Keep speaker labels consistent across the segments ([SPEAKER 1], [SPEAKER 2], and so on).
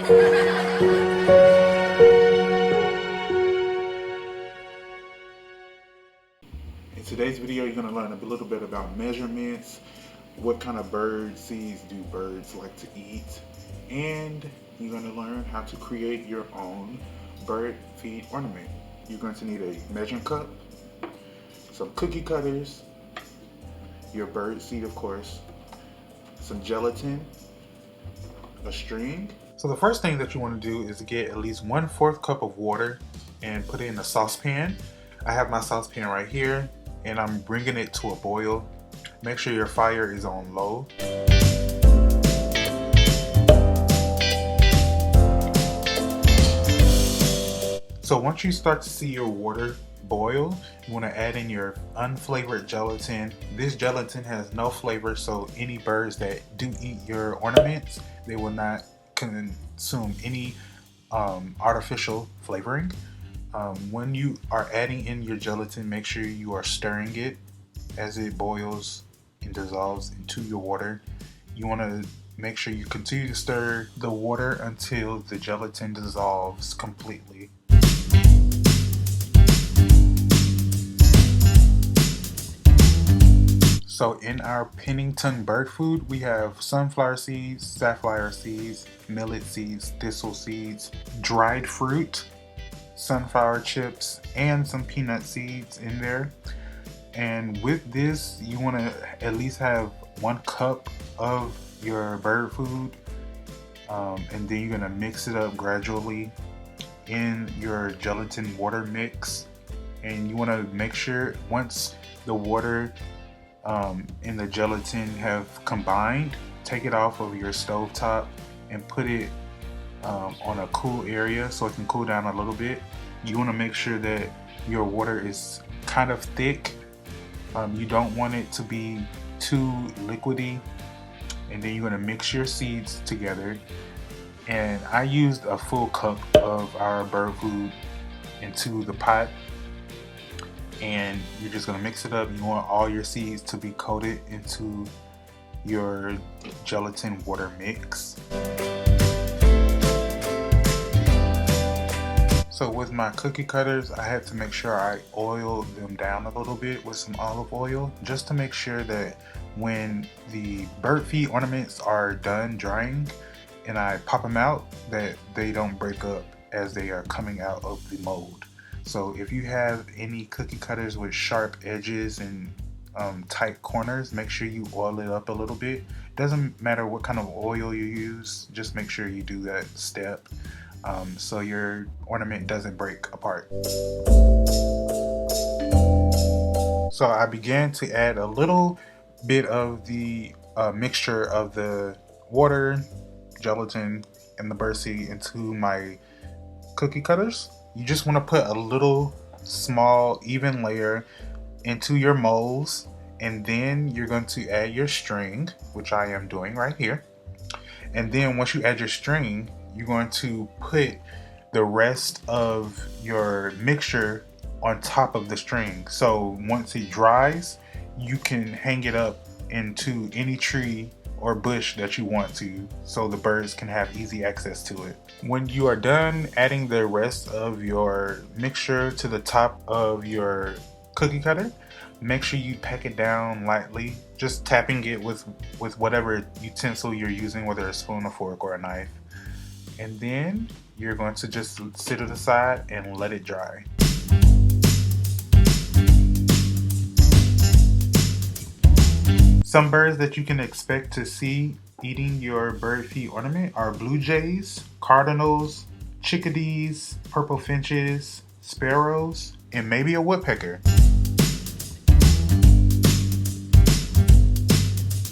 [SPEAKER 1] In today's video, you're going to learn a little bit about measurements, what kind of bird seeds do birds like to eat, and you're going to learn how to create your own bird feed ornament. You're going to need a measuring cup, some cookie cutters, your bird seed of course, some gelatin, a string. So the first thing that you want to do is get at least 1/4 cup of water and put it in a saucepan. I have my saucepan right here and I'm bringing it to a boil. Make sure your fire is on low. So once you start to see your water boil, you want to add in your unflavored gelatin. This gelatin has no flavor, so any birds that do eat your ornaments, they will not consume any artificial flavoring. When you are adding in your gelatin, make sure you are stirring it as it boils and dissolves into your water. You want to make sure you continue to stir the water until the gelatin dissolves completely. So in our Pennington bird food, we have sunflower seeds, safflower seeds, millet seeds, thistle seeds, dried fruit, sunflower chips, and some peanut seeds in there. And with this, you want to at least have 1 cup of your bird food, and then you're going to mix it up gradually in your gelatin water mix. And you want to make sure once the water and the gelatin have combined, take it off of your stove top and put it on a cool area so it can cool down a little bit. You want to make sure that your water is kind of thick. You don't want it to be too liquidy. And then you're going to mix your seeds together. And I used a full cup of our bird food into the pot. And you're just going to mix it up. You want all your seeds to be coated into your gelatin water mix. So with my cookie cutters, I had to make sure I oil them down a little bit with some olive oil, just to make sure that when the bird feed ornaments are done drying and I pop them out, that they don't break up as they are coming out of the mold. So if you have any cookie cutters with sharp edges and tight corners, make sure you oil it up a little bit. Doesn't matter what kind of oil you use, just make sure you do that step so your ornament doesn't break apart. So I began to add a little bit of the mixture of the water, gelatin, and the birdseed into my cookie cutters. You just want to put a little small even layer into your molds, and then you're going to add your string, which I am doing right here. And then once you add your string, you're going to put the rest of your mixture on top of the string. So once it dries, you can hang it up into any tree or bush that you want to, so the birds can have easy access to it. When you are done adding the rest of your mixture to the top of your cookie cutter, make sure you pack it down lightly, just tapping it with whatever utensil you're using, whether a spoon, a fork, or a knife. And then you're going to just sit it aside and let it dry. Some birds that you can expect to see eating your bird feed ornament are blue jays, cardinals, chickadees, purple finches, sparrows, and maybe a woodpecker.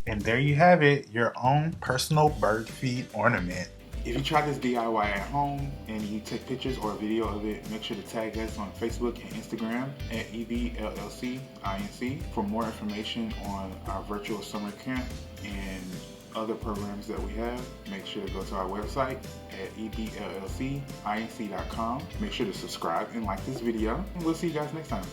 [SPEAKER 1] And there you have it, your own personal bird feed ornament. If you try this DIY at home and you take pictures or a video of it, make sure to tag us on Facebook and Instagram at EBLLCINC for more information on our virtual summer camp and other programs that we have. Make sure to go to our website at EBLLCINC.com. Make sure to subscribe and like this video, and we'll see you guys next time.